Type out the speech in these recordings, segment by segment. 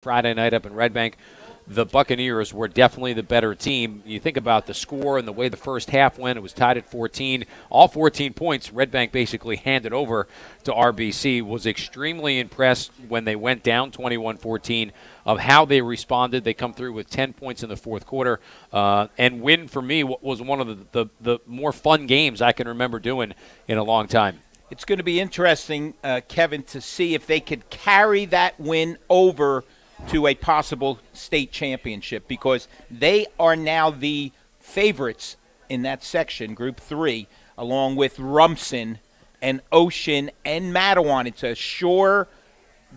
Friday night up in Red Bank. The Buccaneers were definitely the better team. You think about the score and the way the first half went, it was tied at 14. All 14 points, Red Bank basically handed over to RBC. Was extremely impressed when they went down 21-14 of how they responded. They come through with 10 points in the fourth quarter. And win, for me, was one of the more fun games I can remember doing in a long time. It's going to be interesting, Kevin, to see if they could carry that win over to a possible state championship, because they are now the favorites in that section, Group 3, along with Rumson and Ocean and Mattawan. It's a shore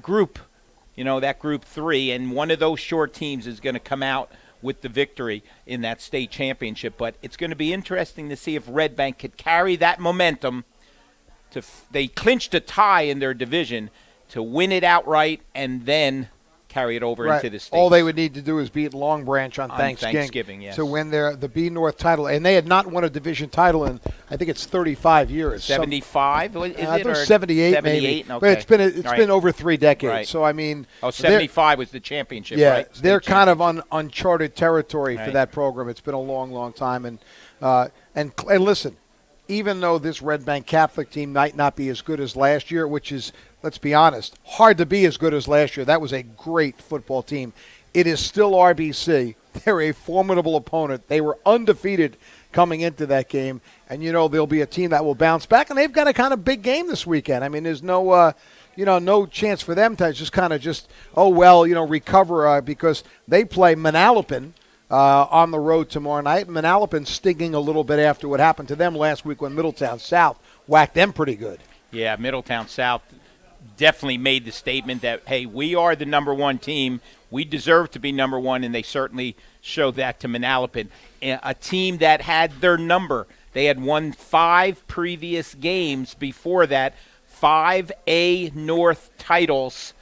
group, that Group 3, and one of those shore teams is going to come out with the victory in that state championship. But it's going to be interesting to see if Red Bank could carry that momentum. They clinched a tie in their division to win it outright and then carry it over into the States. All they would need to do is beat Long Branch on Thanksgiving yes. to win the B North title. And they had not won a division title in, I think it's 35 years. 75, is it? I think 78, 78 maybe. Okay. But it's been over 3 decades. Right. So, I mean. 75 was the championship, yeah, right? They're kind of on uncharted territory for that program. It's been a long, long time. And listen, even though this Red Bank Catholic team might not be as good as last year, which is, let's be honest, hard to be as good as last year. That was a great football team. It is still RBC. They're a formidable opponent. They were undefeated coming into that game. And, there'll be a team that will bounce back. And they've got a kind of big game this weekend. I mean, there's no chance for them to recover because they play Manalapan on the road tomorrow night. Manalapan stinging a little bit after what happened to them last week when Middletown South whacked them pretty good. Yeah, Middletown South definitely made the statement that, hey, we are the number one team. We deserve to be number one, and they certainly showed that to Manalapan, a team that had their number. They had won 5 previous games before that, 5 A North titles.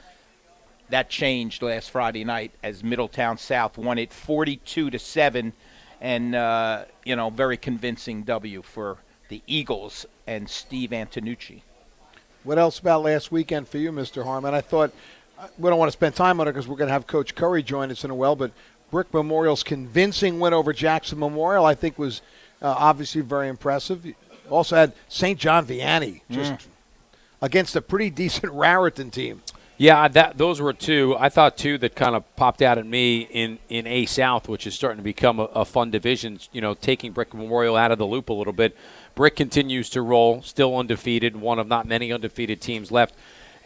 That changed last Friday night as Middletown South won it 42-7, and very convincing W for the Eagles and Steve Antonucci. What else about last weekend for you, Mr. Harmon? I thought we don't want to spend time on it because we're going to have Coach Curry join us in a while, but Brick Memorial's convincing win over Jackson Memorial I think was obviously very impressive. Also had St. John Vianney just against a pretty decent Raritan team. Yeah, those were two. I thought two that kind of popped out at me in A South, which is starting to become a fun division, taking Brick Memorial out of the loop a little bit. Brick continues to roll, still undefeated, one of not many undefeated teams left.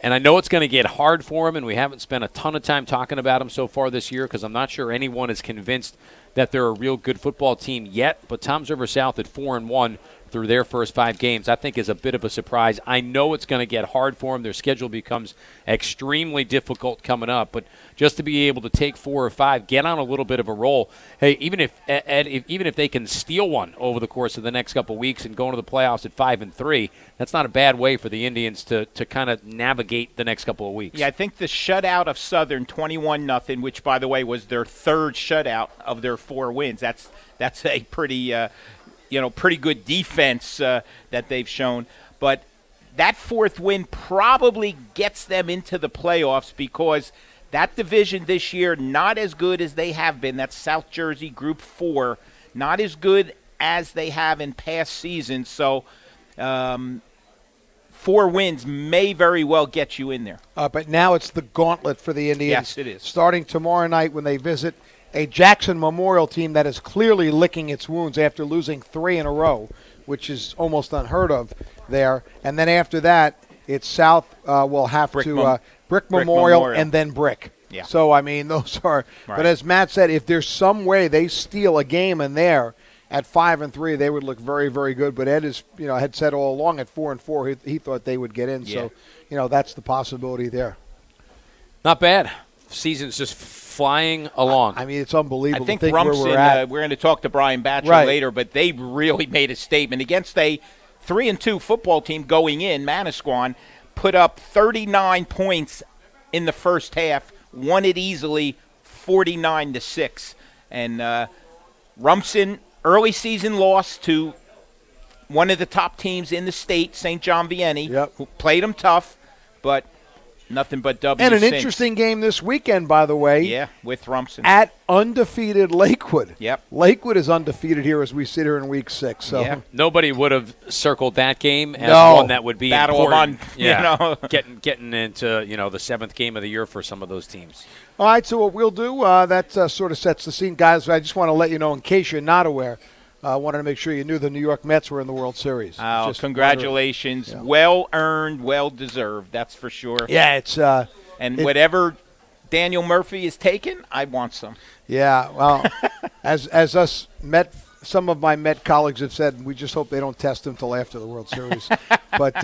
And I know it's going to get hard for them, and we haven't spent a ton of time talking about them so far this year because I'm not sure anyone is convinced that they're a real good football team yet. But Toms River South at 4-1 through their first 5 games, I think is a bit of a surprise. I know it's going to get hard for them. Their schedule becomes extremely difficult coming up. But just to be able to take 4 or 5, get on a little bit of a roll. Hey, even if they can steal one over the course of the next couple of weeks and go into the playoffs at 5-3, that's not a bad way for the Indians to kind of navigate the next couple of weeks. Yeah, I think the shutout of Southern 21-0, which by the way was their 3rd shutout of their 4 wins. That's a pretty pretty good defense that they've shown. But that 4th win probably gets them into the playoffs because that division this year, not as good as they have been. That's South Jersey Group 4, not as good as they have in past seasons. So 4 wins may very well get you in there. But now it's the gauntlet for the Indians. Yes, it is. Starting tomorrow night when they visit a Jackson Memorial team that is clearly licking its wounds after losing 3 in a row, which is almost unheard of there. And then after that, it's South will have Brick Memorial and then Brick. Yeah. So, I mean, those are right. But as Matt said, if there's some way they steal a game in there at 5-3, they would look very, very good. But Ed had said all along at 4-4, he thought they would get in. Yeah. So, that's the possibility there. Not bad. Season's just flying along. I mean, it's unbelievable. I think to think Rumson, where we're at. We're going to talk to Brian Batcher later, but they really made a statement against a 3-2 football team going in. Manasquan put up 39 points in the first half, won it easily, 49-6. And Rumson, early season loss to one of the top teams in the state, St. John Vianney, who played them tough, but Nothing but W. And an since. interesting game this weekend, by the way. Yeah, with Rumson. At undefeated Lakewood. Yep. Lakewood is undefeated here as we sit here in week 6. So Yeah. Nobody would have circled that game as one that would be Battle important. of Getting into the 7th game of the year for some of those teams. All right, so what we'll do, that sort of sets the scene. Guys, I just want to let you know, in case you're not aware, I wanted to make sure you knew the New York Mets were in the World Series. Oh, congratulations. Yeah. Well-earned, well-deserved, that's for sure. Yeah, it's whatever Daniel Murphy is taking, I want some. Yeah, well, as us some of my Met colleagues have said, we just hope they don't test him until after the World Series. But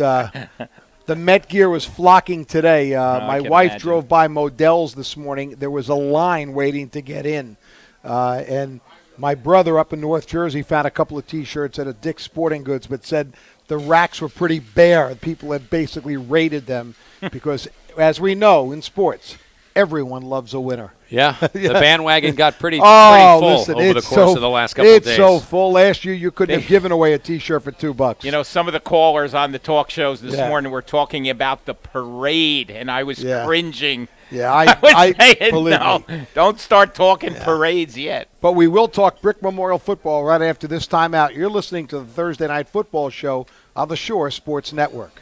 the Met gear was flocking today. My wife drove by Modell's this morning. There was a line waiting to get in. And my brother up in North Jersey found a couple of T-shirts at a Dick's Sporting Goods, but said the racks were pretty bare. People had basically raided them because, as we know in sports, everyone loves a winner. Yeah, the bandwagon got pretty full over the course of the last couple of days. It's so full. Last year, you couldn't have given away a T-shirt for $2. Some of the callers on the talk shows this morning were talking about the parade, and I was cringing. Yeah, I saying, believe no, me. Don't start talking parades yet. But we will talk Brick Memorial football right after this timeout. You're listening to the Thursday Night Football Show on the Shore Sports Network.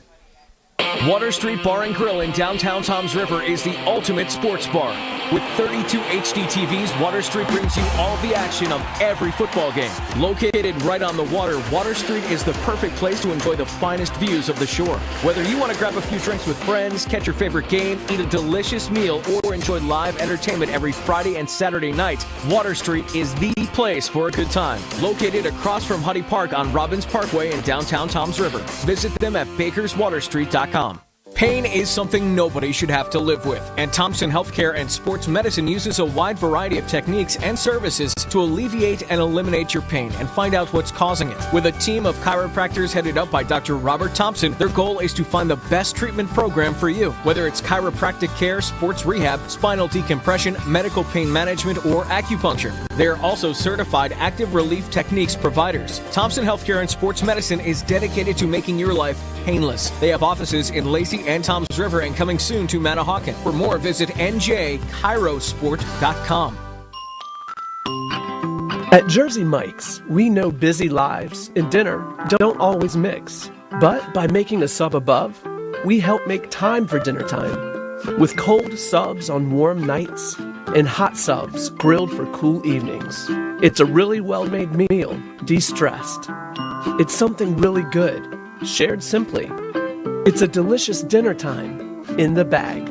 Water Street Bar and Grill in downtown Toms River is the ultimate sports bar. With 32 HD TVs, Water Street brings you all the action of every football game. Located right on the water, Water Street is the perfect place to enjoy the finest views of the shore. Whether you want to grab a few drinks with friends, catch your favorite game, eat a delicious meal, or enjoy live entertainment every Friday and Saturday night, Water Street is the place for a good time. Located across from Huddy Park on Robbins Parkway in downtown Toms River. Visit them at bakerswaterstreet.com. Pain is something nobody should have to live with, and Thompson Healthcare and Sports Medicine uses a wide variety of techniques and services to alleviate and eliminate your pain and find out what's causing it. With a team of chiropractors headed up by Dr. Robert Thompson, their goal is to find the best treatment program for you, whether it's chiropractic care, sports rehab, spinal decompression, medical pain management, or acupuncture. They are also certified active relief techniques providers. Thompson Healthcare and Sports Medicine is dedicated to making your life painless. They have offices in Lacey and Toms River and coming soon to Manahawkin. For more, visit njchirosport.com. At Jersey Mike's, we know busy lives and dinner don't always mix. But by making a sub above, we help make time for dinner time. With cold subs on warm nights and hot subs grilled for cool evenings. It's a really well-made meal, de-stressed. It's something really good, shared simply. It's a delicious dinner time in the bag.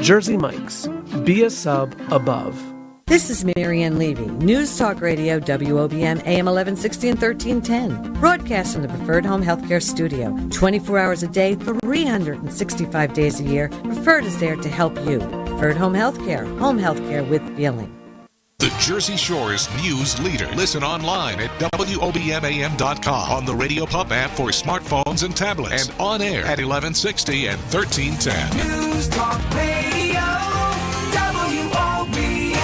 Jersey Mike's. Be a sub above. This is Marianne Levy, News Talk Radio, WOBM, AM 1160 and 1310. Broadcast from the Preferred Home Healthcare Studio. 24 hours a day, 365 days a year. Preferred is there to help you. Preferred Home Healthcare with feeling. The Jersey Shore's news leader. Listen online at WOBMAM.com, on the Radio Pub app for smartphones and tablets, and on air at 1160 and 1310. News Talk Radio, WOBM.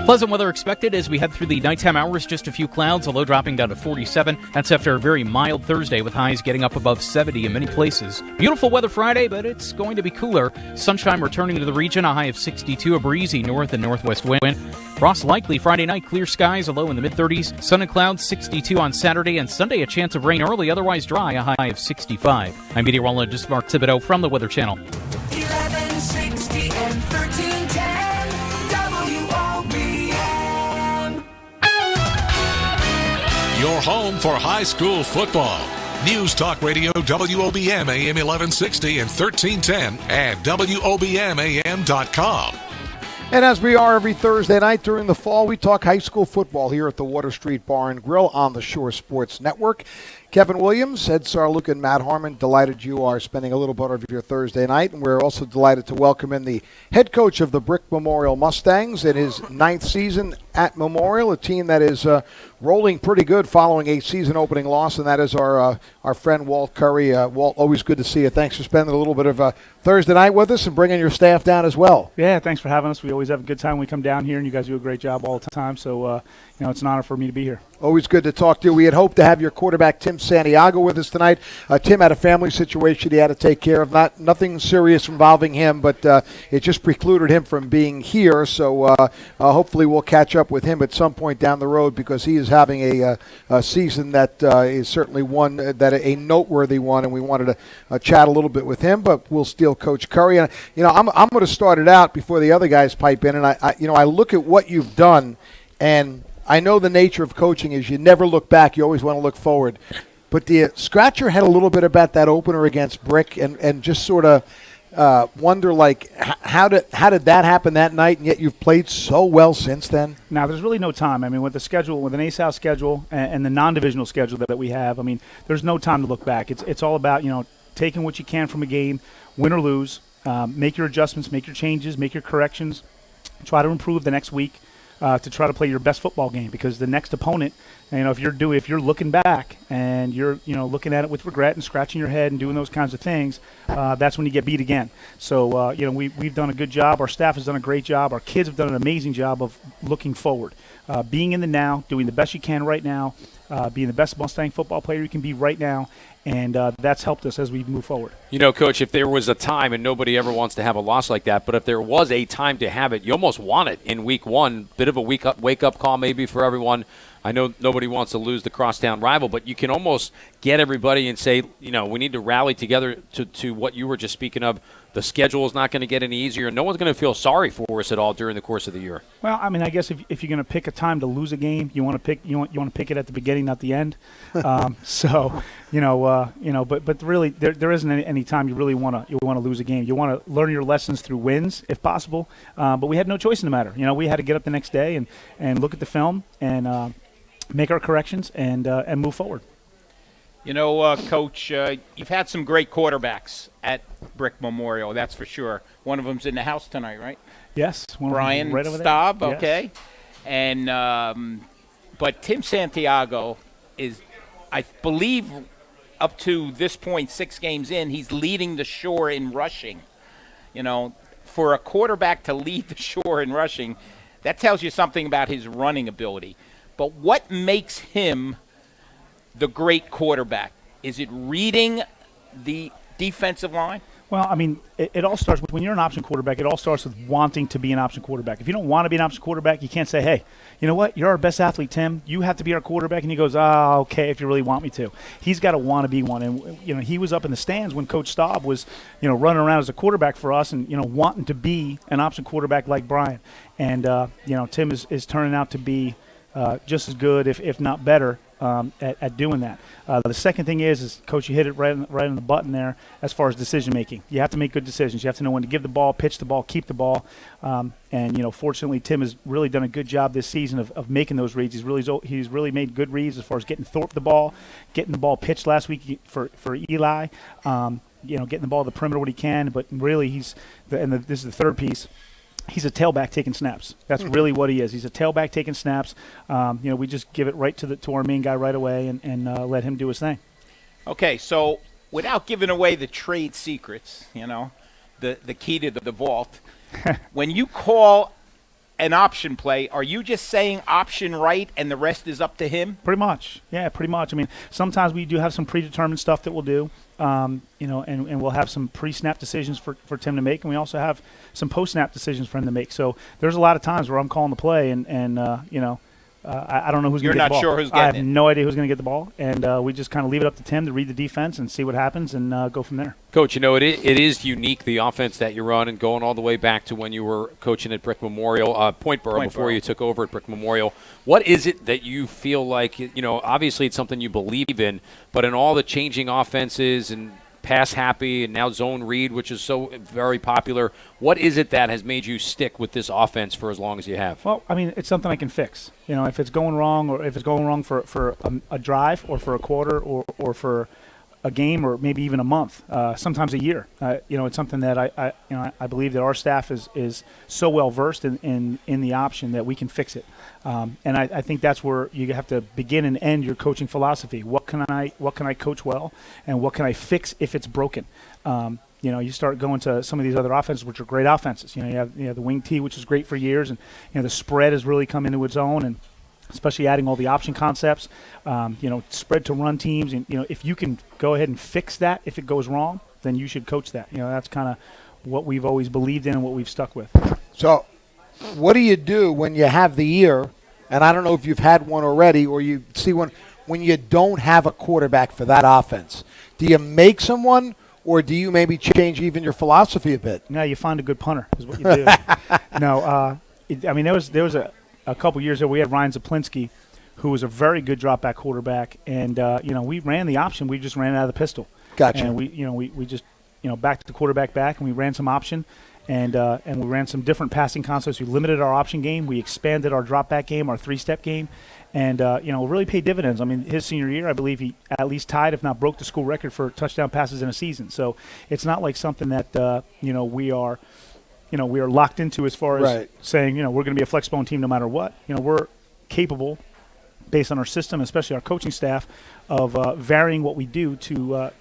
Pleasant weather expected as we head through the nighttime hours. Just a few clouds, a low dropping down to 47. That's after a very mild Thursday with highs getting up above 70 in many places. Beautiful weather Friday, but it's going to be cooler. Sunshine returning to the region, a high of 62, a breezy north and northwest wind. Frost likely Friday night, clear skies, a low in the mid-30s. Sun and clouds, 62 on Saturday, and Sunday a chance of rain early, otherwise dry, a high of 65. I'm meteorologist Mark Thibodeau from the Weather Channel. 1160 and 1310. Your home for high school football. News Talk Radio, WOBM AM 1160 and 1310 and WOBMAM.com. And as we are every Thursday night during the fall, we talk high school football here at the Water Street Bar and Grill on the Shore Sports Network. Kevin Williams, Ed Sarluka, and Matt Harmon, delighted you are spending a little bit of your Thursday night. And we're also delighted to welcome in the head coach of the Brick Memorial Mustangs in his 9th season at Memorial, a team that is rolling pretty good following a season-opening loss, and that is our friend Walt Curry. Walt, always good to see you. Thanks for spending a little bit of Thursday night with us and bringing your staff down as well. Yeah, thanks for having us. We always have a good time when we come down here, and you guys do a great job all the time. So, it's an honor for me to be here. Always good to talk to you. We had hoped to have your quarterback, Tim Santiago, with us tonight. Tim had a family situation he had to take care of. Nothing serious involving him, but it just precluded him from being here. So hopefully we'll catch up with him at some point down the road, because he is having a season that is certainly one that a noteworthy one, and we wanted to chat a little bit with him. But we'll steal Coach Curry. And I'm going to start it out before the other guys pipe in. And I look at what you've done, and I know the nature of coaching is you never look back. You always want to look forward. But do you scratch your head a little bit about that opener against Brick and just sort of wonder, like, how did that happen that night, and yet you've played so well since then? Now, there's really no time. I mean, with the schedule, with an A-South schedule and the non-divisional schedule that we have, I mean, there's no time to look back. It's all about, taking what you can from a game, win or lose, make your adjustments, make your changes, make your corrections, try to improve the next week. To try to play your best football game, because the next opponent, if you're looking back and you're looking at it with regret and scratching your head and doing those kinds of things, that's when you get beat again. So we've done a good job. Our staff has done a great job. Our kids have done an amazing job of looking forward, being in the now, doing the best you can right now, being the best Mustang football player you can be right now. And that's helped us as we move forward. Coach, if there was a time, and nobody ever wants to have a loss like that, but if there was a time to have it, you almost want it in week one. Bit of a wake-up call maybe for everyone. I know nobody wants to lose the crosstown rival, but you can almost get everybody and say, we need to rally together to what you were just speaking of. The schedule is not going to get any easier. No one's going to feel sorry for us at all during the course of the year. Well, I mean, I guess if you're going to pick a time to lose a game, you want to pick it at the beginning, not the end. But really, there isn't any time you really want to lose a game. You want to learn your lessons through wins, if possible. But we had no choice in the matter. We had to get up the next day and look at the film and make our corrections and move forward. Coach, you've had some great quarterbacks at Brick Memorial, that's for sure. One of them's in the house tonight, right? Yes. Brian right over Staub, there. okay. Yes. And but Tim Santiago is, I believe, up to this point, 6 games in, he's leading the Shore in rushing. For a quarterback to lead the Shore in rushing, that tells you something about his running ability. But what makes him the great quarterback? Is it reading the defensive line? Well, I mean, it all starts with, when you're an option quarterback, it all starts with wanting to be an option quarterback. If you don't want to be an option quarterback, you can't say, hey, you know what, you're our best athlete, Tim. You have to be our quarterback. And he goes, okay, if you really want me to. He's got to want to be one. And, he was up in the stands when Coach Staub was, running around as a quarterback for us and, wanting to be an option quarterback like Brian. And, Tim is turning out to be just as good, if not better, at doing that. The second thing is Coach, you hit it right on the button there as far as decision making. You have to make good decisions. You have to know when to give the ball, pitch the ball, keep the ball. Fortunately, Tim has really done a good job this season of making those reads. He's really made good reads as far as getting Thorpe the ball, getting the ball pitched last week for Eli. Getting the ball to the perimeter when he can. But really, this is the third piece. He's a tailback taking snaps. That's really what he is. He's a tailback taking snaps. We just give it right to our main guy right away and let him do his thing. Okay, so without giving away the trade secrets, the key to the vault, when you call an option play, are you just saying option right and the rest is up to him? Pretty much. Yeah, pretty much. I mean, sometimes we do have some predetermined stuff that we'll do, and we'll have some pre-snap decisions for Tim to make, and we also have some post-snap decisions for him to make. So there's a lot of times where I'm calling the play and I don't know who's going to get the ball. You're not sure who's getting it. I have no idea who's going to get the ball, and we just kind of leave it up to Tim to read the defense and see what happens and go from there. Coach, it is unique, the offense that you run, and going all the way back to when you were coaching at Brick Memorial, Point Borough, before you took over at Brick Memorial. What is it that you feel like, obviously it's something you believe in, but in all the changing offenses and pass happy and now zone read, which is so very popular, what is it that has made you stick with this offense for as long as you have? Well, I mean, it's something I can fix. If it's going wrong, or if it's going wrong for a drive or for a quarter or for a game or maybe even a month, sometimes a year. It's something that I believe that our staff is so well versed in the option that we can fix it. And I think that's where you have to begin and end your coaching philosophy. What can I coach well, and what can I fix if it's broken? You start going to some of these other offenses, which are great offenses. You have the wing T, which is great for years, and the spread has really come into its own, and especially adding all the option concepts, spread to run teams. And, if you can go ahead and fix that, if it goes wrong, then you should coach that. That's kind of what we've always believed in and what we've stuck with. So what do you do when you have the year, and I don't know if you've had one already or you see one, when you don't have a quarterback for that offense? Do you make someone, or do you maybe change even your philosophy a bit? No, you find a good punter is what you do. There was a couple years ago we had Ryan Zaplinski, who was a very good drop back quarterback, and we ran the option. We just ran it out of the pistol. Gotcha. And we just backed the quarterback back, and we ran some option, and we ran some different passing concepts. We limited our option game. We expanded our drop back game, our 3-step game, and really paid dividends. I mean, his senior year, I believe he at least tied, if not broke, the school record for touchdown passes in a season. So it's not like something that we are locked into as far as saying we're going to be a flex bone team no matter what. We're capable, based on our system, especially our coaching staff, of varying what we do to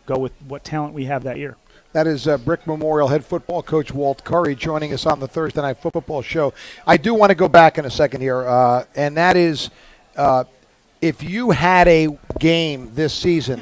go with what talent we have that year. That is Brick Memorial head football coach Walt Curry joining us on the Thursday Night Football Show. I do want to go back in a second here, and that is if you had a game this season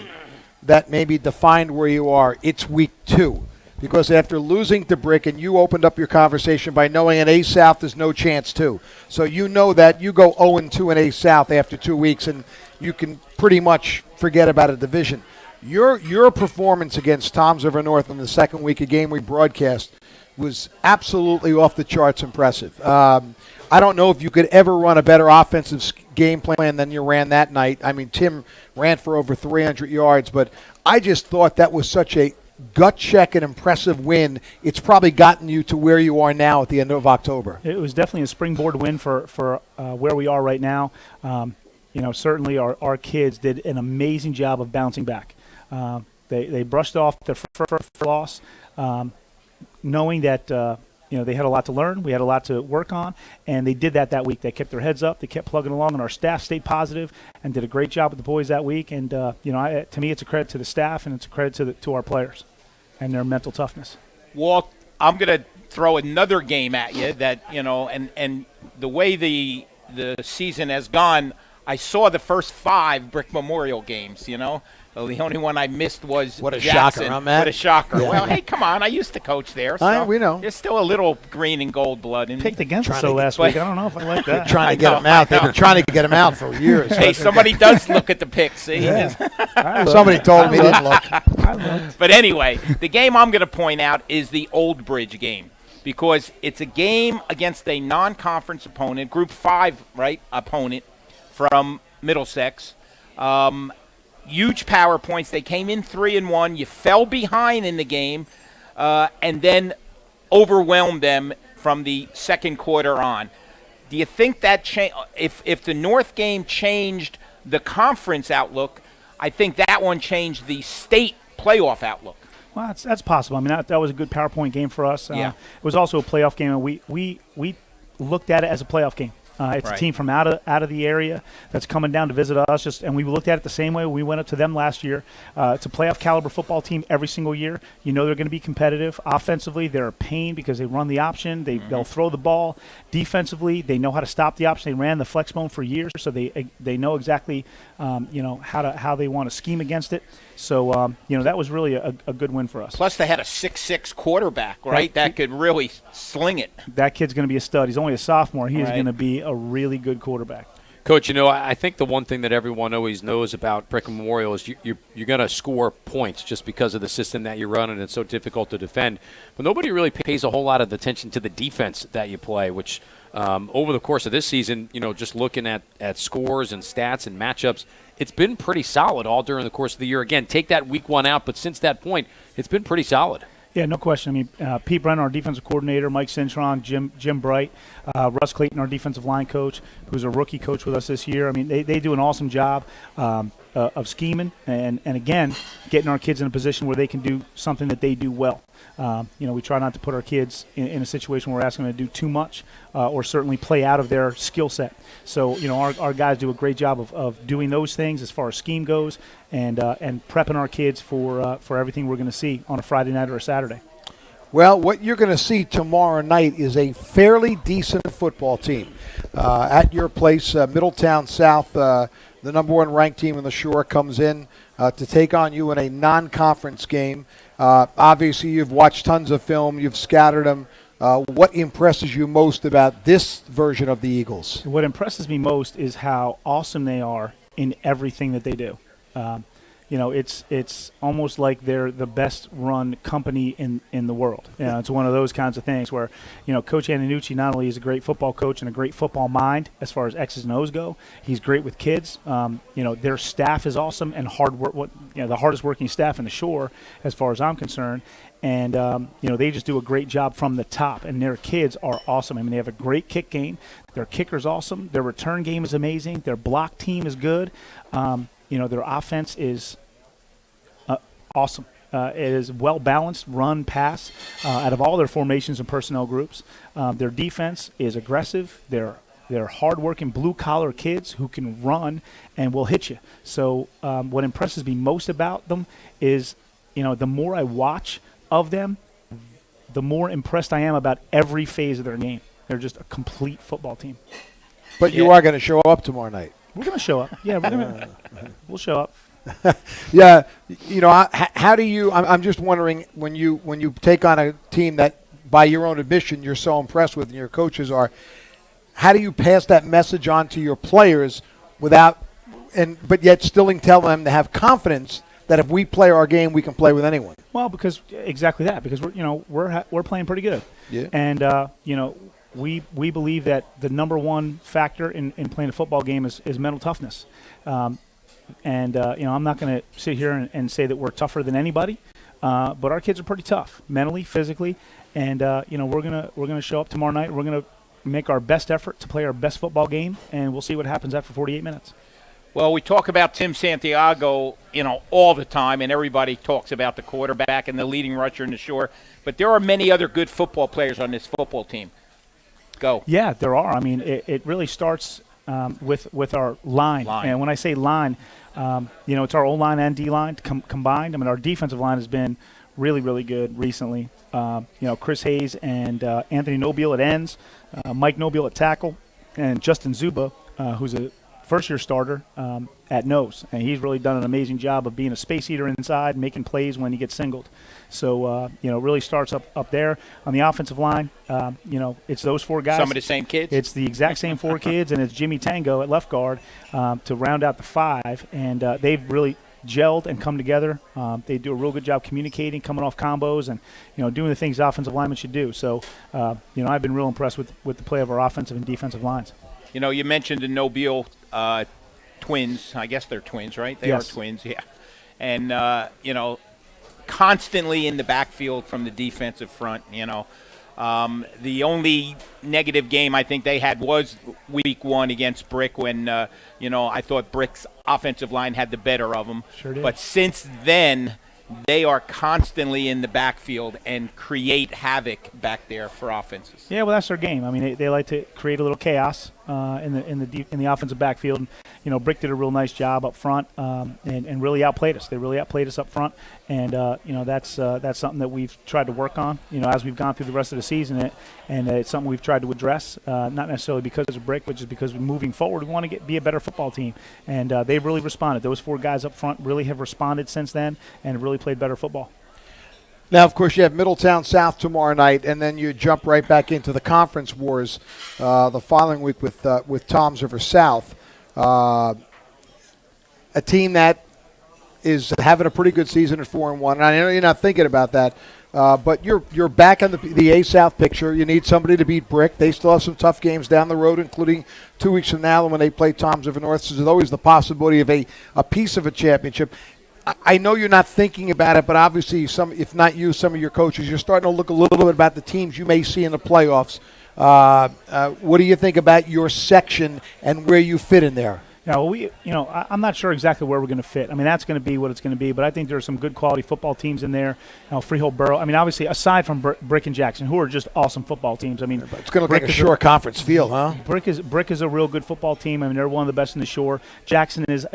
that maybe defined where you are, it's week 2. Because after losing to Brick, and you opened up your conversation by knowing an A South there's no chance too. So you know that you go 0-2 in A South after 2 weeks, and you can pretty much forget about a division. Your performance against Toms River North in the second week of game we broadcast was absolutely off the charts impressive. I don't know if you could ever run a better offensive game plan than you ran that night. I mean, Tim ran for over 300 yards, but I just thought that was such a gut check and impressive win. It's probably gotten you to where you are now at the end of October. It was definitely a springboard win for where we are right now. Certainly our kids did an amazing job of bouncing back. They brushed off their first loss, knowing that they had a lot to learn. We had a lot to work on, and they did that week. They kept their heads up. They kept plugging along, and our staff stayed positive and did a great job with the boys that week. And to me, it's a credit to the staff, and it's a credit to our players and their mental toughness. Walt, I'm going to throw another game at you that and the way the season has gone. I saw the first 5 Brick Memorial games. The only one I missed was what a Jackson. shocker, huh, Matt? What a shocker. Yeah. Well, hey, come on. I used to coach there. So we know. There's still a little green and gold blood in me. Picked against us last week. I don't know if I like that. Trying to get him out. They've been trying to get him out for years. Hey, somebody does look at the picks. See? Yeah. Somebody told me he didn't look. But anyway, the game I'm going to point out is the Old Bridge game, because it's a game against a non-conference opponent, Group 5, opponent from Middlesex. Huge power points. They came in 3-1. You fell behind in the game, and then overwhelmed them from the second quarter on. Do you think that if the North game changed the conference outlook, I think that one changed the state playoff outlook? Well, that's possible. I mean, that was a good PowerPoint game for us. Yeah. It was also a playoff game, and we looked at it as a playoff game. It's a team from out of the area that's coming down to visit us. And we looked at it the same way we went up to them last year. It's a playoff caliber football team every single year. They're going to be competitive. Offensively, they're a pain because they run the option. They'll throw the ball. Defensively, they know how to stop the option. They ran the flex bone for years, so they know exactly how they want to scheme against it. So that was really a good win for us. Plus, they had a 6'6" quarterback, right? That could really sling it. That kid's going to be a stud. He's only a sophomore. He is going to be a really good quarterback. Coach, I think the one thing that everyone always knows about Brick Memorial is you're going to score points just because of the system that you run, and it's so difficult to defend. But nobody really pays a whole lot of attention to the defense that you play, which over the course of this season, just looking at scores and stats and matchups, it's been pretty solid all during the course of the year. Again, take that week 1 out, but since that point, it's been pretty solid. Yeah, no question. I mean, Pete Brennan, our defensive coordinator, Mike Cintron, Jim Bright, Russ Clayton, our defensive line coach, who's a rookie coach with us this year. I mean, they do an awesome job of scheming and again, getting our kids in a position where they can do something that they do well. We try not to put our kids in a situation where we're asking them to do too much or certainly play out of their skill set. So, our guys do a great job of doing those things as far as scheme goes and prepping our kids for everything we're going to see on a Friday night or a Saturday. Well, what you're going to see tomorrow night is a fairly decent football team. at your place, Middletown South. The number one ranked team in the Shore comes in to take on you in a non-conference game. Obviously, you've watched tons of film. You've scouted them. What impresses you most about this version of the Eagles? What impresses me most is how awesome they are in everything that they do. It's almost like they're the best run company in the world. It's one of those kinds of things where, Coach Antonucci not only is a great football coach and a great football mind as far as X's and O's go, he's great with kids. Their staff is awesome and hard work. The hardest working staff in the Shore, as far as I'm concerned. And, they just do a great job from the top, and their kids are awesome. I mean, they have a great kick game. Their kicker's awesome. Their return game is amazing. Their block team is good. Their offense is awesome. It is well-balanced, run, pass, out of all their formations and personnel groups. Their defense is aggressive. They're hard-working, blue-collar kids who can run and will hit you. So what impresses me most about them is, the more I watch of them, the more impressed I am about every phase of their game. They're just a complete football team. But you are going to show up tomorrow night. We're going to show up. Yeah, we'll show up. Yeah, how do you? I'm just wondering, when you take on a team that, by your own admission, you're so impressed with, and your coaches are, how do you pass that message on to your players but yet still tell them to have confidence that if we play our game, we can play with anyone? Well, because we're playing pretty good. Yeah. And we believe that the number one factor in playing a football game is mental toughness. I'm not going to sit here and say that we're tougher than anybody, but our kids are pretty tough, mentally, physically, and we're gonna show up tomorrow night. We're gonna make our best effort to play our best football game, and we'll see what happens after 48 minutes. Well, we talk about Tim Santiago, all the time, and everybody talks about the quarterback and the leading rusher in the Shore, but there are many other good football players on this football team. Go. Yeah, there are. I mean, it really starts with our line. And when I say line, it's our O-line and D-line combined. I mean, our defensive line has been really, really good recently. Chris Hayes and Anthony Nobile at ends, Mike Nobile at tackle, and Justin Zuba, who's a first-year starter at nose. And he's really done an amazing job of being a space eater inside, making plays when he gets singled. So, it really starts up there. On the offensive line, it's those four guys. Some of the same kids? It's the exact same four kids, and it's Jimmy Tango at left guard to round out the five. And they've really gelled and come together. They do a real good job communicating, coming off combos, and, doing the things offensive linemen should do. So, I've been real impressed with the play of our offensive and defensive lines. You mentioned the Nobile twins. I guess they're twins, right? They Yes. are twins, yeah. And, constantly in the backfield from the defensive front, The only negative game I think they had was week one against Brick when, I thought Brick's offensive line had the better of them. Sure did. But since then, they are constantly in the backfield and create havoc back there for offenses. Yeah, well, that's their game. I mean, they like to create a little chaos in the offensive backfield. Brick did a real nice job up front and really outplayed us. They really outplayed us up front, and that's something that we've tried to work on. As we've gone through the rest of the season, and it's something we've tried to address. Not necessarily because of Brick, but just because we're moving forward, we want to be a better football team, and they've really responded. Those four guys up front really have responded since then, and really played better football. Now, of course, you have Middletown South tomorrow night, and then you jump right back into the conference wars the following week with Toms River South, a team that is having a pretty good season at 4-1. And I know you're not thinking about that, but you're back in the A South picture. You need somebody to beat Brick. They still have some tough games down the road, including 2 weeks from now when they play Toms River North. So there's always the possibility of a piece of a championship. I know you're not thinking about it, but obviously, if not you, some of your coaches, you're starting to look a little bit about the teams you may see in the playoffs. What do you think about your section and where you fit in there? Yeah, well, I'm not sure exactly where we're going to fit. I mean, that's going to be what it's going to be, but I think there are some good quality football teams in there. Freehold Borough. I mean, obviously, aside from Brick and Jackson, who are just awesome football teams. I mean, it's going to look like a Shore Conference field, huh? Brick is a real good football team. I mean, they're one of the best in the Shore. Jackson is,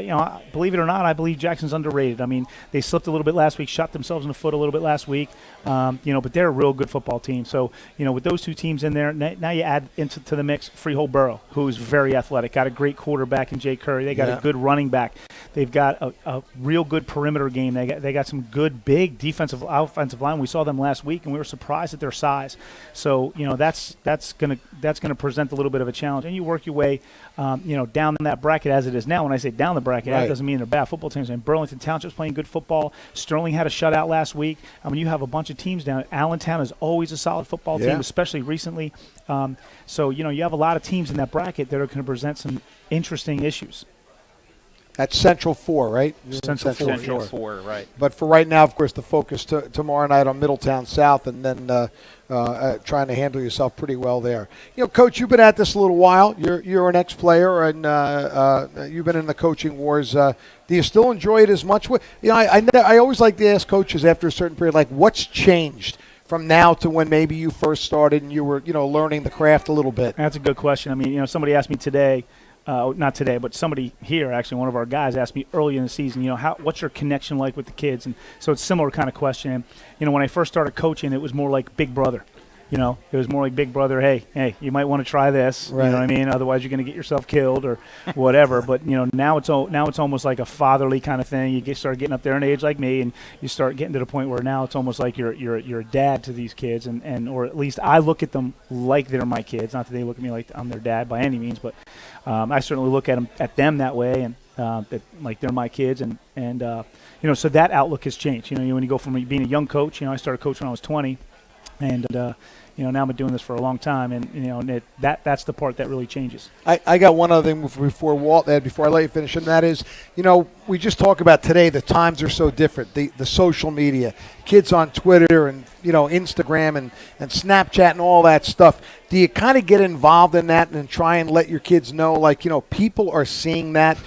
believe it or not, I believe Jackson's underrated. I mean, they slipped a little bit last week, shot themselves in the foot a little bit last week. But they're a real good football team. So, with those two teams in there, now you add into the mix Freehold Borough, who's very athletic, got a great quarterback in Jake Curry. They got a good running back. They've got a real good perimeter game. They got some good big offensive line. We saw them last week, and we were surprised at their size. So that's gonna present a little bit of a challenge. And you work your way down that bracket as it is now. When I say down the bracket, that doesn't mean they're bad football teams. And Burlington Township's playing good football. Sterling had a shutout last week. I mean, you have a bunch of teams down. Allentown is always a solid football team, especially recently. So you have a lot of teams in that bracket that are going to present some interesting issues. That's Central 4, right? Central 4, right. But for right now, of course, the focus tomorrow night on Middletown South, and then trying to handle yourself pretty well there. Coach, you've been at this a little while. You're an ex-player, and you've been in the coaching wars. Do you still enjoy it as much? I always like to ask coaches after a certain period, like, what's changed from now to when maybe you first started and you were, learning the craft a little bit? That's a good question. I mean, somebody asked me today. Not today, but somebody here, actually, one of our guys asked me early in the season, what's your connection like with the kids? And so it's a similar kind of question. And, when I first started coaching, it was more like Big Brother. It was more like Big Brother, hey, you might want to try this. Right. You know what I mean? Otherwise, you're going to get yourself killed or whatever. But, now it's almost like a fatherly kind of thing. You start getting up there in age like me, and you start getting to the point where now it's almost like you're a dad to these kids, and or at least I look at them like they're my kids. Not that they look at me like I'm their dad by any means, but I certainly look at them that way, and that like they're my kids, and so that outlook has changed. When you go from being a young coach, I started coaching when I was 20, and now I've been doing this for a long time, and that's the part that really changes. I got one other thing before I let you finish, and that is, we just talk about today, the times are so different, the social media, kids on Twitter and, Instagram and Snapchat and all that stuff. Do you kind of get involved in that and try and let your kids know, like, people are seeing that?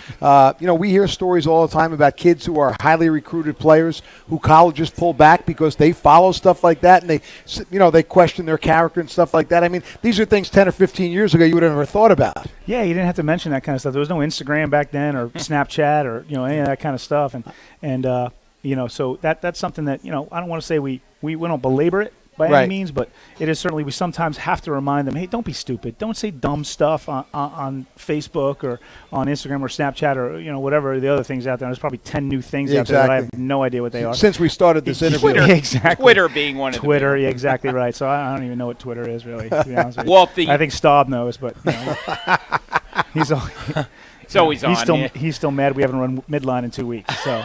We hear stories all the time about kids who are highly recruited players who colleges pull back because they follow stuff like that, and they question their character and stuff like that. I mean, these are things 10 or 15 years ago you would have never thought about. Yeah, you didn't have to mention that kind of stuff. There was no Instagram back then or Snapchat or, any of that kind of stuff. And so that's something that, I don't want to say we don't belabor it by any means, but it is certainly, we sometimes have to remind them, hey, don't be stupid. Don't say dumb stuff on Facebook or on Instagram or Snapchat or, whatever the other things out there. There's probably 10 new things out there that I have no idea what they are. Since we started this interview. Twitter, exactly. Twitter being one of them. Twitter, yeah, exactly right. So I don't even know what Twitter is, really, to be honest with you. Walt, I think Staub knows, but he's always on. He's still mad we haven't run midline in 2 weeks. So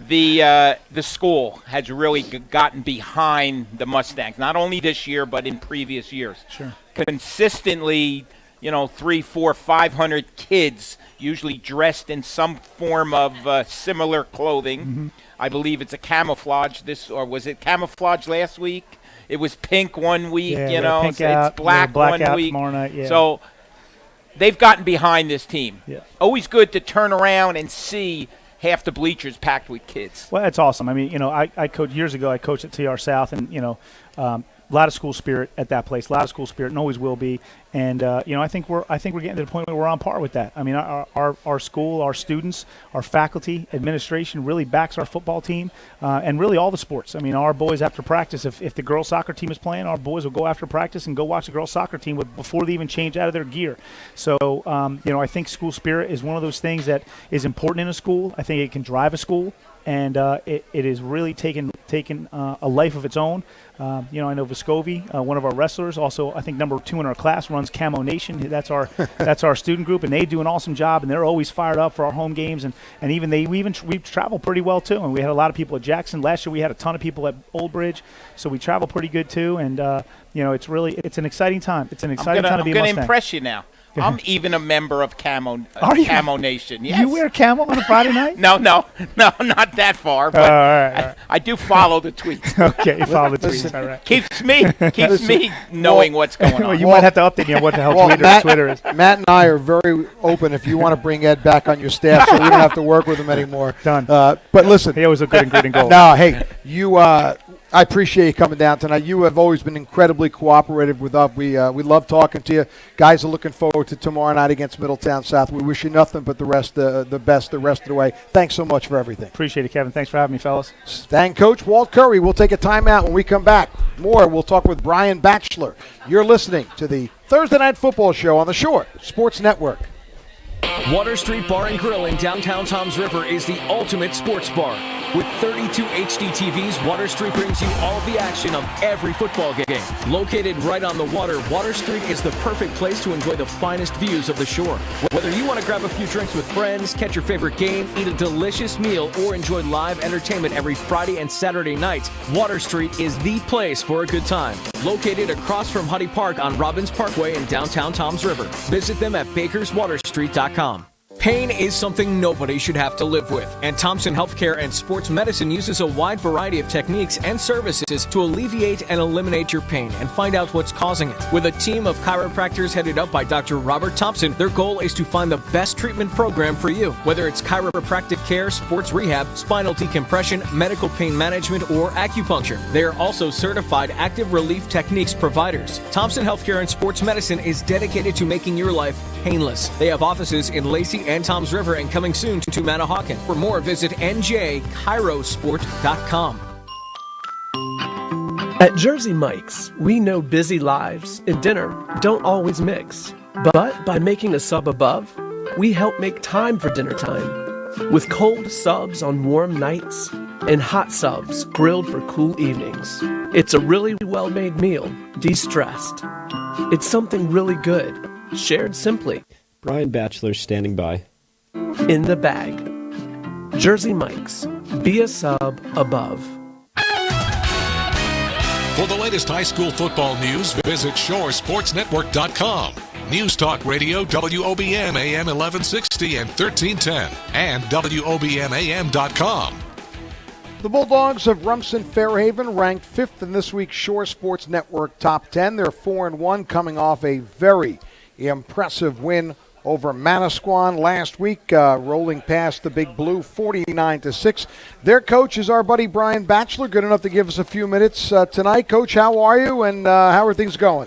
the school has really gotten behind the Mustangs, not only this year but in previous years. Sure. Consistently, 300, 400, 500 kids, usually dressed in some form of similar clothing. Mm-hmm. I believe it's a camouflage. Or was it camouflage last week? It was pink one week. Pink so out, it's black one out week. Tomorrow night, yeah. So they've gotten behind this team. Yeah. Always good to turn around and see half the bleachers packed with kids. Well, that's awesome. I mean, I coached years ago. I coached at TR South, and a lot of school spirit at that place. A lot of school spirit, and always will be. And I think we're getting to the point where we're on par with that. I mean, our school, our students, our faculty, administration really backs our football team, and really all the sports. I mean, our boys after practice, if the girls soccer team is playing, our boys will go after practice and go watch the girls soccer team before they even change out of their gear. So I think school spirit is one of those things that is important in a school. I think it can drive a school. And it is really taken a life of its own. I know Vescovi, one of our wrestlers, also I think number 2 in our class, runs Camo Nation. That's our student group, and they do an awesome job. And they're always fired up for our home games. And we travel pretty well too. And we had a lot of people at Jackson last year. We had a ton of people at Old Bridge, so we travel pretty good too. And it's an exciting time. It's an exciting time to be a Mustang. I'm going to impress you now. I'm even a member of Are you? Camo Nation. Yes. You wear camel on a Friday night? No, not that far. But all right. I do follow the tweets. Okay, you follow the tweets. All right. Keeps me knowing what's going Well, on. you might have to update me on what the hell Twitter is. Matt and I are very open if you want to bring Ed back on your staff so we don't have to work with him anymore. Done. But listen. He always a good ingredient goal. No, hey, you. I appreciate you coming down tonight. You have always been incredibly cooperative with us. We love talking to you. Guys are looking forward to tomorrow night against Middletown South. We wish you nothing but the best the rest of the way. Thanks so much for everything. Appreciate it, Kevin. Thanks for having me, fellas. Thank Coach Walt Curry. We'll take a timeout when we come back. More, we'll talk with Brian Batchelor. You're listening to the Thursday Night Football Show on the Shore Sports Network. Water Street Bar and Grill in downtown Toms River is the ultimate sports bar. With 32 HD TVs, Water Street brings you all the action of every football game. Located right on the water, Water Street is the perfect place to enjoy the finest views of the shore. Whether you want to grab a few drinks with friends, catch your favorite game, eat a delicious meal, or enjoy live entertainment every Friday and Saturday nights, Water Street is the place for a good time. Located across from Huddy Park on Robbins Parkway in downtown Toms River. Visit them at bakerswaterstreet.com. Pain is something nobody should have to live with, and Thompson Healthcare and Sports Medicine uses a wide variety of techniques and services to alleviate and eliminate your pain and find out what's causing it. With a team of chiropractors headed up by Dr. Robert Thompson, their goal is to find the best treatment program for you, whether it's chiropractic care, sports rehab, spinal decompression, medical pain management, or acupuncture. They are also certified active relief techniques providers. Thompson Healthcare and Sports Medicine is dedicated to making your life painless. They have offices in Lacey and Toms River and coming soon to Manahawkin. For more, visit njchirosport.com. At Jersey Mike's, we know busy lives and dinner don't always mix. But by making a sub above, we help make time for dinner time. With cold subs on warm nights and hot subs grilled for cool evenings. It's a really well-made meal, de-stressed. It's something really good, shared simply. Brian Batchelor standing by. In the bag. Jersey Mike's. Be a sub above. For the latest high school football news, visit shoresportsnetwork.com. News Talk Radio, WOBM AM 1160 and 1310, and WOBMAM.com. The Bulldogs of Rumson Fairhaven ranked 5th in this week's Shore Sports Network Top 10. They're 4-1, coming off a very impressive win over Manasquan last week, rolling past the Big Blue 49-6. Their coach is our buddy Brian Batchelor, good enough to give us a few minutes tonight. Coach, how are you, and how are things going?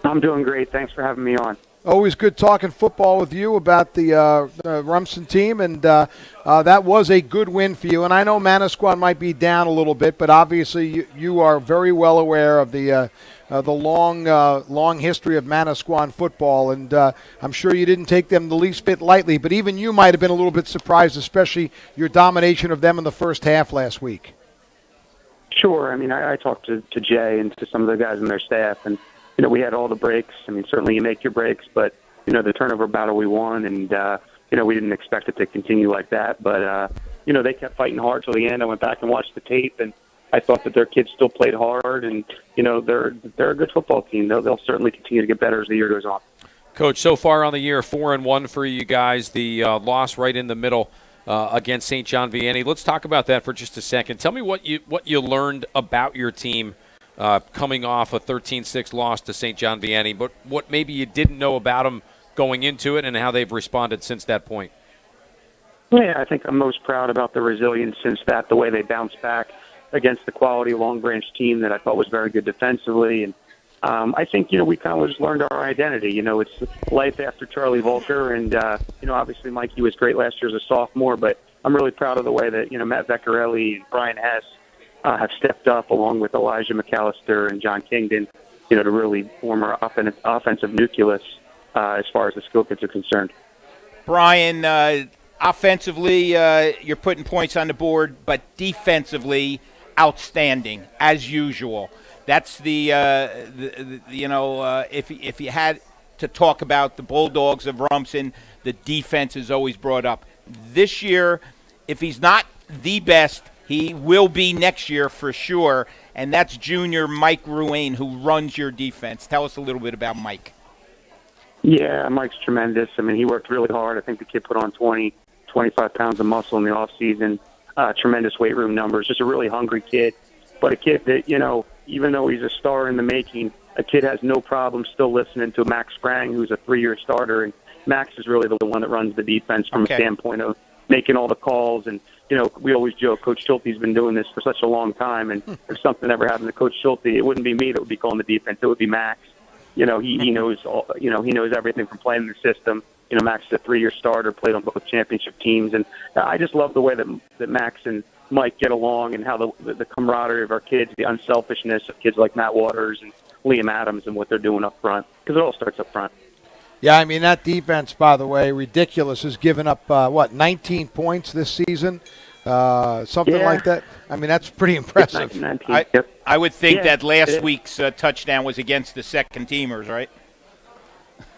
I'm doing great. Thanks for having me on. Always good talking football with you about the Rumson team, and that was a good win for you. And I know Manasquan might be down a little bit, but obviously you are very well aware of the long history of Manasquan football, and I'm sure you didn't take them the least bit lightly, but even you might have been a little bit surprised, especially your domination of them in the first half last week. Sure. I mean, I talked to Jay and to some of the guys on their staff, and, you know, we had all the breaks. I mean, certainly you make your breaks, but, you know, the turnover battle we won, and, you know, we didn't expect it to continue like that, but, you know, they kept fighting hard till the end. I went back and watched the tape, and I thought that their kids still played hard, and, you know, they're a good football team. They'll certainly continue to get better as the year goes on. Coach, so far on the year, 4-1 for you guys. The loss right in the middle against St. John Vianney. Let's talk about that for just a second. Tell me what you learned about your team coming off a 13-6 loss to St. John Vianney, but what maybe you didn't know about them going into it and how they've responded since that point. Yeah, I think I'm most proud about the resilience since that, the way they bounced back against the quality Long Branch team that I thought was very good defensively. And I think, you know, we kind of just learned our identity. You know, it's life after Charlie Volker. And, you know, obviously Mikey was great last year as a sophomore, but I'm really proud of the way that, you know, Matt Veccarelli and Brian Hess have stepped up along with Elijah McAllister and John Kingdon, you know, to really form our offensive nucleus as far as the skill kids are concerned. Brian, offensively, you're putting points on the board, but defensively, outstanding as usual. That's the you know, if you had to talk about the Bulldogs of Rumson, the defense is always brought up. This year, if he's not the best, he will be next year for sure, and that's junior Mike Ruane, who runs your defense. Tell us a little bit about Mike. Yeah, Mike's tremendous. I mean, he worked really hard. I think the kid put on 20, 25 pounds of muscle in the off season. Tremendous weight room numbers. Just a really hungry kid, but a kid that, even though he's a star in the making, a kid has no problem still listening to Max Sprang, who's a 3-year starter, and Max is really the one that runs the defense from a standpoint of making all the calls. And we always joke, Coach Schulte's been doing this for such a long time, and if something ever happened to Coach Schulte, it wouldn't be me that would be calling the defense; it would be Max. He knows all. He knows everything from playing the system. Max is a 3-year starter, played on both championship teams, and I just love the way that Max and Mike get along, and how the camaraderie of our kids, the unselfishness of kids like Matt Waters and Liam Adams, and what they're doing up front, because it all starts up front. Yeah, I mean, that defense, by the way, ridiculous, has given up, 19 points this season, something like that. I mean, that's pretty impressive. 19, I would think that last week's touchdown was against the second teamers, right?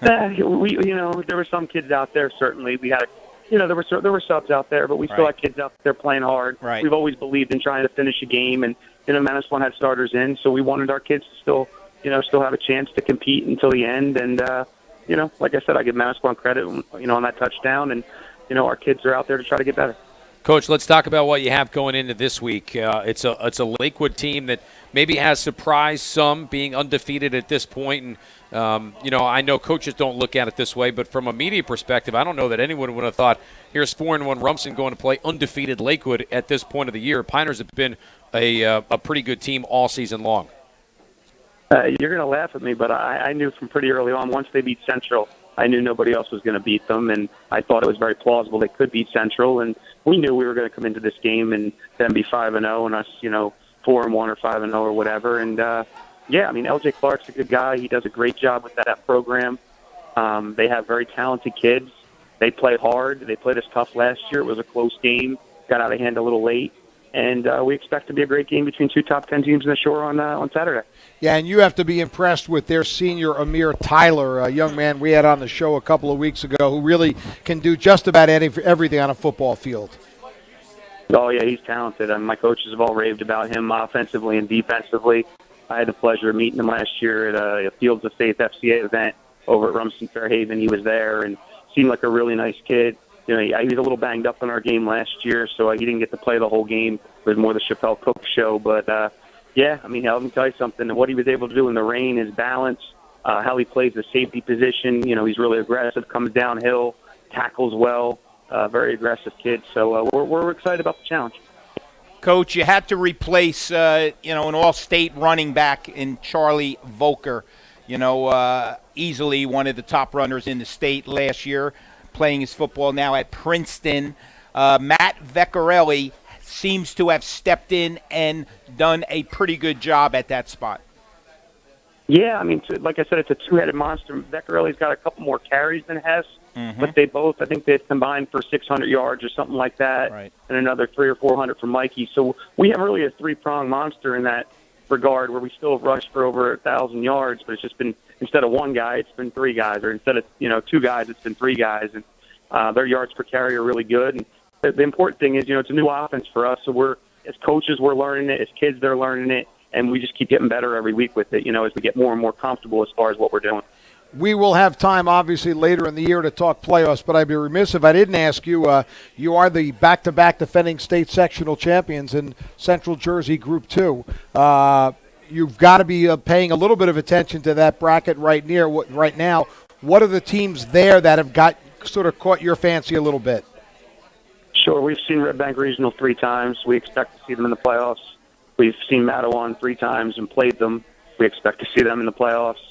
There were some kids out there. Certainly, we had, there were subs out there, but we still had kids out there playing hard. Right. We've always believed in trying to finish a game, and Manasquan had starters in, so we wanted our kids to still have a chance to compete until the end. And like I said, I give Manasquan credit, on that touchdown, and our kids are out there to try to get better. Coach, let's talk about what you have going into this week. It's a Lakewood team that maybe has surprised some, being undefeated at this point. And, I know coaches don't look at it this way, but from a media perspective, I don't know that anyone would have thought, here's 4-1 Rumson going to play undefeated Lakewood at this point of the year. Piners have been a pretty good team all season long. You're going to laugh at me, but I knew from pretty early on, once they beat Central, I knew nobody else was going to beat them, and I thought it was very plausible they could beat Central. And we knew we were going to come into this game and then be 5-0, and us, 4-1 or 5-0 or whatever. And LJ Clark's a good guy. He does a great job with that program. They have very talented kids. They play hard. They played us tough last year. It was a close game. Got out of hand a little late. And we expect to be a great game between two top 10 teams in the Shore on Saturday. Yeah, and you have to be impressed with their senior Amir Tyler, a young man we had on the show a couple of weeks ago who really can do just about everything on a football field. Oh, yeah, he's talented. And my coaches have all raved about him offensively and defensively. I had the pleasure of meeting him last year at a Fields of Faith FCA event over at Rumson Fairhaven. He was there and seemed like a really nice kid. He was a little banged up in our game last year, so he didn't get to play the whole game. It was more the Chappelle Cook show. But, let me tell you something. What he was able to do in the rain, his balance, how he plays the safety position. He's really aggressive, comes downhill, tackles well, very aggressive kid. So we're excited about the challenge. Coach, you had to replace, an all-state running back in Charlie Volker. Easily one of the top runners in the state last year, playing his football now at Princeton. Matt Vecchiarelli seems to have stepped in and done a pretty good job at that spot. Yeah, like I said, it's a two-headed monster. Vecchiarelli's got a couple more carries than Hess, but they both, I think they've combined for 600 yards or something like that, right, and another 300 or 400 for Mikey. So we have really a three-pronged monster in that regard, where we still have rushed for over 1,000 yards, but it's just been, instead of one guy, it's been three guys, or instead of two guys, it's been three guys, and their yards per carry are really good. And the important thing is, it's a new offense for us, so we're, as coaches, we're learning it, as kids, they're learning it, and we just keep getting better every week with it, as we get more and more comfortable as far as what we're doing. We will have time, obviously, later in the year to talk playoffs, but I'd be remiss if I didn't ask you. You are the back-to-back defending state sectional champions in Central Jersey Group 2. You've got to be paying a little bit of attention to that bracket right now. What are the teams there that have sort of caught your fancy a little bit? Sure. We've seen Red Bank Regional 3 times. We expect to see them in the playoffs. We've seen Matawan 3 times and played them. We expect to see them in the playoffs.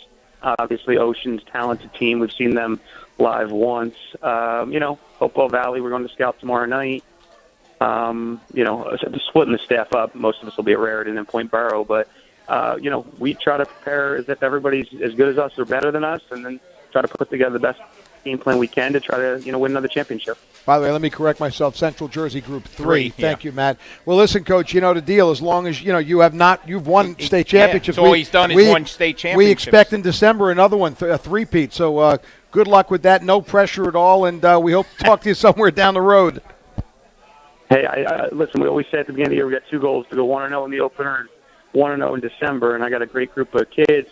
Obviously, Ocean's talented team. We've seen them live once. Hopewell Valley, we're going to scout tomorrow night. Splitting the staff up. Most of us will be at Raritan and Point Barrow, but we try to prepare as if everybody's as good as us or better than us, and then try to put together the best game plan we can to try to win another championship. By the way, let me correct myself. Central Jersey Group 3. Thank you, Matt. Well, listen, Coach, the deal. As long as you've won state championships. Yeah, all he's done is won state championships. We expect in December another one, a three-peat. So good luck with that. No pressure at all, and we hope to talk to you somewhere down the road. Hey, listen. We always say at the beginning of the year we got 2 goals: to go 1-0 in the opener and 1-0 in December. And I got a great group of kids.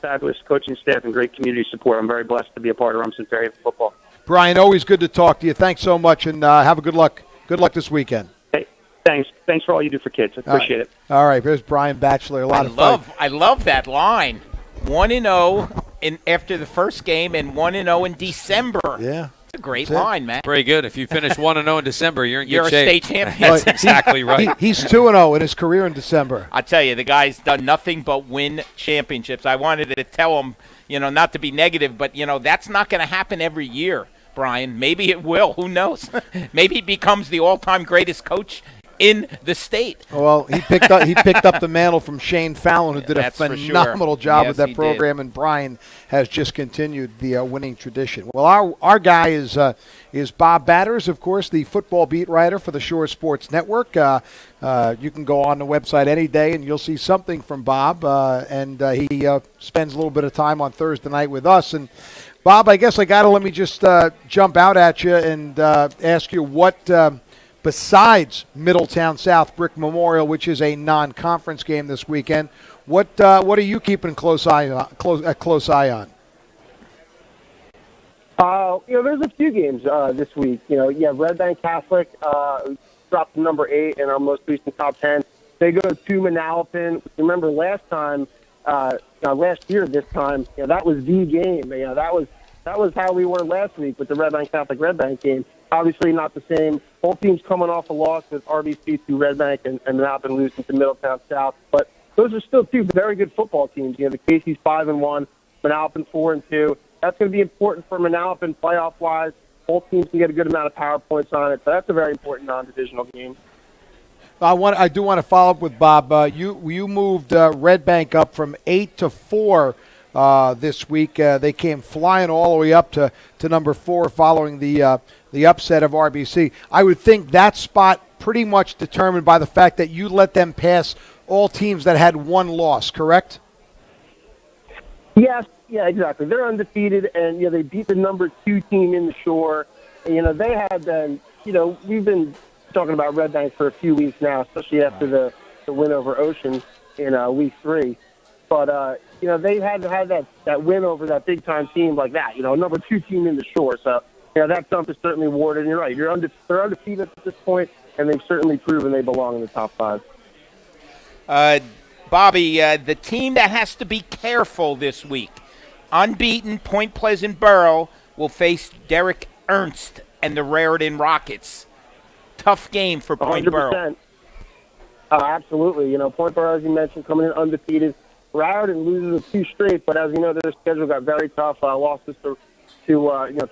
fabulous coaching staff and great community support. I'm very blessed to be a part of Rumson Ferry football. Brian, always good to talk to you. Thanks so much, and have a good luck. Good luck this weekend. Hey, thanks. Thanks for all you do for kids. I appreciate it. All right, there's Brian Batchelor. I love that line. 1-0 after the first game, and 1-0 in December. Yeah. It's a great line, man. Very good. If you finish 1-0 in December, you're in good You're a shape. state champion. That's exactly right. He's 2-0 in his career in December. I tell you, the guy's done nothing but win championships. I wanted to tell him, not to be negative, but, that's not going to happen every year, Brian. Maybe it will. Who knows? Maybe he becomes the all-time greatest coach in the state. Well, he picked up the mantle from Shane Fallon, who did a phenomenal job with that program, and Brian has just continued the winning tradition. Well, our guy is Bob Batters, of course, the football beat writer for the Shore Sports Network. You can go on the website any day, and you'll see something from Bob, and he spends a little bit of time on Thursday night with us. And Bob, I guess let me just jump out at you and ask you what. Besides Middletown South Brick Memorial, which is a non-conference game this weekend, what are you keeping a close eye on? There's a few games this week. Red Bank Catholic dropped to number 8 in our most recent top 10. They go to Manalapan. Remember last year this time, that was the game. That was how we were last week with the Red Bank Catholic Red Bank game. Obviously not the same. Both teams coming off a loss with RBC to Red Bank and Manalapan losing to Middletown South. But those are still two very good football teams. The Casey's 5-1, Manalapan 4-2. That's going to be important for Manalapan playoff-wise. Both teams can get a good amount of power points on it. So that's a very important non-divisional game. I do want to follow up with Bob. You moved Red Bank up from 8 to 4 this week. They came flying all the way up to number 4 following the upset of RBC. I would think that spot pretty much determined by the fact that you let them pass all teams that had one loss, correct? Yes, yeah, exactly. They're undefeated, and they beat the number 2 team in the Shore. And, they had been, we've been talking about Red Bank for a few weeks now, especially after the win over Ocean in week 3. But they had to have that win over that big time team like that. Number 2 team in the Shore. So that jump is certainly warranted. And you're right. They're undefeated at this point, and they've certainly proven they belong in the top 5. Bobby, the team that has to be careful this week, unbeaten Point Pleasant Borough will face Derek Ernst and the Raritan Rockets. Tough game for Point 100%. Borough. Absolutely. Point Borough, as you mentioned, coming in undefeated. Raritan loses 2 straight, but as you know, their schedule got very tough. Losses to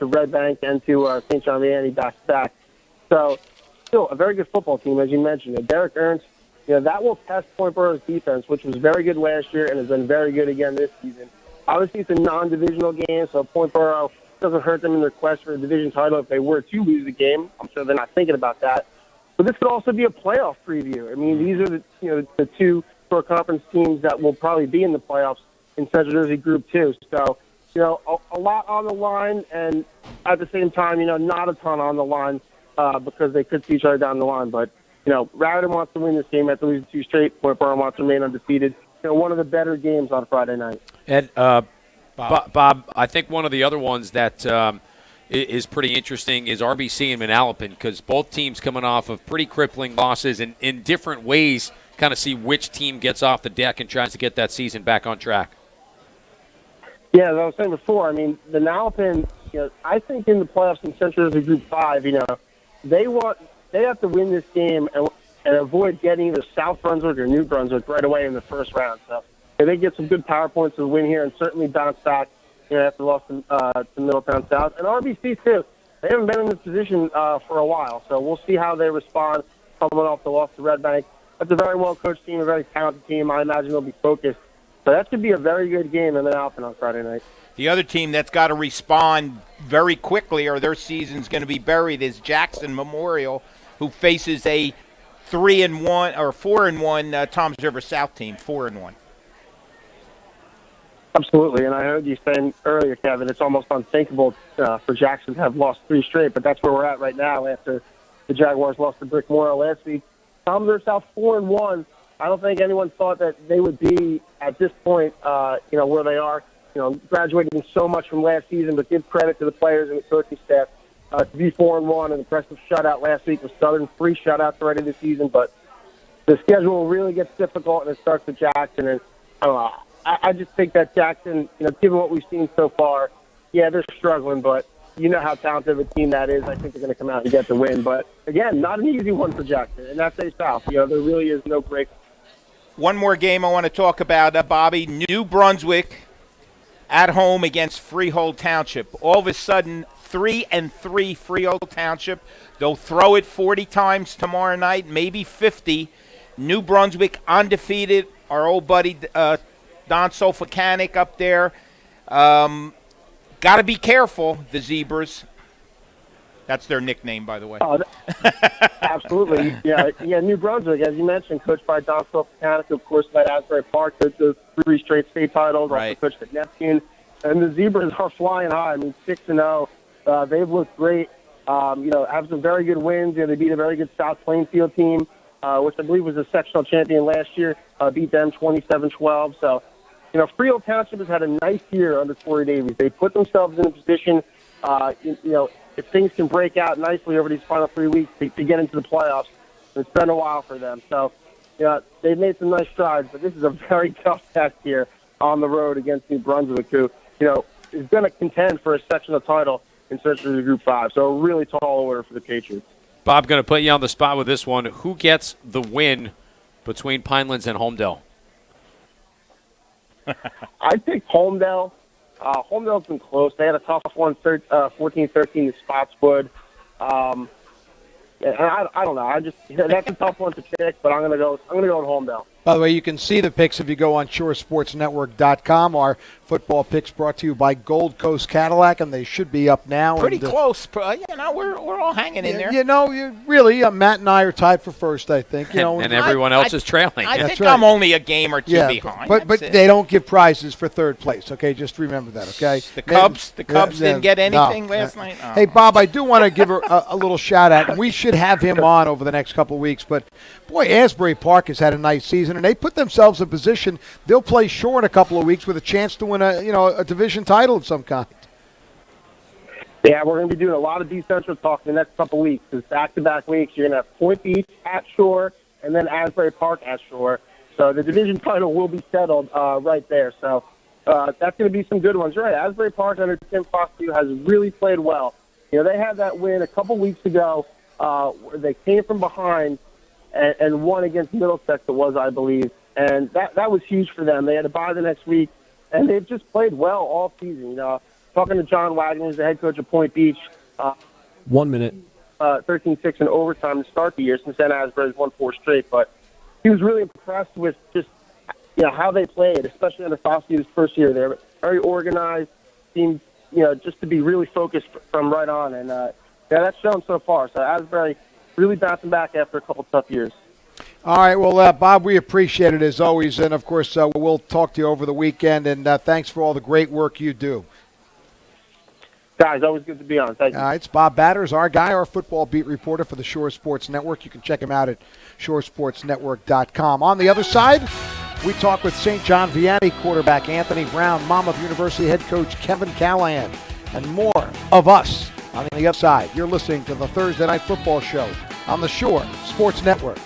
Red Bank and to St. John Vianney back-to-back. So, still a very good football team, as you mentioned. Derek Ernst, that will test Point Borough's defense, which was very good last year and has been very good again this season. Obviously, it's a non-divisional game, so Point Borough doesn't hurt them in their quest for a division title if they were to lose the game. I'm sure they're not thinking about that. But this could also be a playoff preview. I mean, these are the 2 Shore Conference teams that will probably be in the playoffs in Central Jersey Group 2. So, a lot on the line, and at the same time, not a ton on the line because they could see each other down the line. But, Raritan wants to win this game after losing 2 straight. Point Borough wants to remain undefeated. One of the better games on Friday night. And, Bob, I think one of the other ones that is pretty interesting is RBC and Manalapan, because both teams coming off of pretty crippling losses and in different ways kind of see which team gets off the deck and tries to get that season back on track. Yeah, as I was saying before, I mean, the Manalapan, I think in the playoffs in Central Jersey Group 5, they have to win this game and avoid getting either South Brunswick or New Brunswick right away in the first round. So they get some good power points to win here and certainly bounce back after loss to Middletown South. And RBC, too. They haven't been in this position for a while, so we'll see how they respond coming off the loss to Red Bank. That's a very well-coached team, a very talented team. I imagine they'll be focused. So that should be a very good game in Manalapan on Friday night. The other team that's got to respond very quickly or their season's going to be buried is Jackson Memorial, who faces a 3-1 or 4-1 Toms River South team, 4-1. Absolutely, and I heard you saying earlier, Kevin, it's almost unthinkable for Jackson to have lost 3 straight, but that's where we're at right now after the Jaguars lost to Brick Memorial last week. Toms River South 4-1, I don't think anyone thought that they would be at this point, where they are, graduating so much from last season, but give credit to the players and the coaching staff to be 4-1, an impressive shutout last week with Southern, 3 shutouts already this season, but the schedule really gets difficult, and it starts with Jackson, and I don't know. I just think that Jackson, given what we've seen so far, yeah, they're struggling, but you know how talented of a team that is. I think they're going to come out and get the win. But, again, not an easy one for Jackson, and that's A South. There really is no break. One more game I want to talk about, Bobby. New Brunswick at home against Freehold Township. All of a sudden, 3-3 Freehold Township. They'll throw it 40 times tomorrow night, maybe 50. New Brunswick undefeated. Our old buddy Don Solfacanic up there. Got to be careful, the Zebras. That's their nickname, by the way. Oh, absolutely. Yeah, New Brunswick, as you mentioned, coached by Don Solfacanic, of course, led Asbury Park to the 3 straight state titles, right. Also coached at Neptune. And the Zebras are flying high. I mean, 6-0. They've looked great. Have some very good wins. They beat a very good South Plainfield team, which I believe was a sectional champion last year. Beat them 27-12. So, Freehold Township has had a nice year under Corey Davies. They put themselves in a position, if things can break out nicely over these final 3 weeks to get into the playoffs. It's been a while for them. So, they've made some nice strides, but this is a very tough test here on the road against New Brunswick, who, is going to contend for a sectional title in Central Group 5. So a really tall order for the Patriots. Bob, going to put you on the spot with this one. Who gets the win between Pinelands and Holmdel? I picked Holmdel. Holmdel's been close. They had a tough one, 14-13 in Spotswood. I don't know. That's a tough one to pick, but I'm gonna go with Holmdel. By the way, you can see the picks if you go on shoresportsnetwork.com. Our football picks brought to you by Gold Coast Cadillac, and they should be up now. Pretty close. We're all hanging in there. Matt and I are tied for first, I think. And everyone else is trailing. I think I'm only a game or two behind. But they don't give prizes for third place, okay? Just remember that, okay? The Cubs didn't get anything last night? Oh. Hey, Bob, I do want to give a little shout-out, and we should have him on over the next couple of weeks. But, boy, Asbury Park has had a nice season, and they put themselves in position. They'll play Shore in a couple of weeks with a chance to win a division title of some kind. Yeah, we're going to be doing a lot of D-Central talk in the next couple of weeks. Because back-to-back weeks, you're going to have Point Beach at Shore and then Asbury Park at Shore. So the division title will be settled right there. So that's going to be some good ones. You're right, Asbury Park under Tim Foskey has really played well. They had that win a couple weeks ago where they came from behind and won against Middlesex, it was, I believe. And that was huge for them. They had to bye the next week, and they've just played well all season. Talking to John Wagner, who's the head coach of Point Beach. 1 minute. 13-6 in overtime to start the year, since then Asbury's won 4 straight. But he was really impressed with just how they played, especially under Foskey's first year there. Very organized, seemed just to be really focused from right on. And that's shown so far. So Asbury really bouncing back after a couple tough years. All right, well, Bob, we appreciate it as always. And, of course, we'll talk to you over the weekend. And thanks for all the great work you do. Guys, always good to be on. Thank you. It's Bob Batters, our guy, our football beat reporter for the Shore Sports Network. You can check him out at shoresportsnetwork.com. On the other side, we talk with St. John Vianney quarterback Anthony Brown, Monmouth University head coach Kevin Callahan, and more of us on the other side. You're listening to the Thursday Night Football Show on the Shore Sports Network.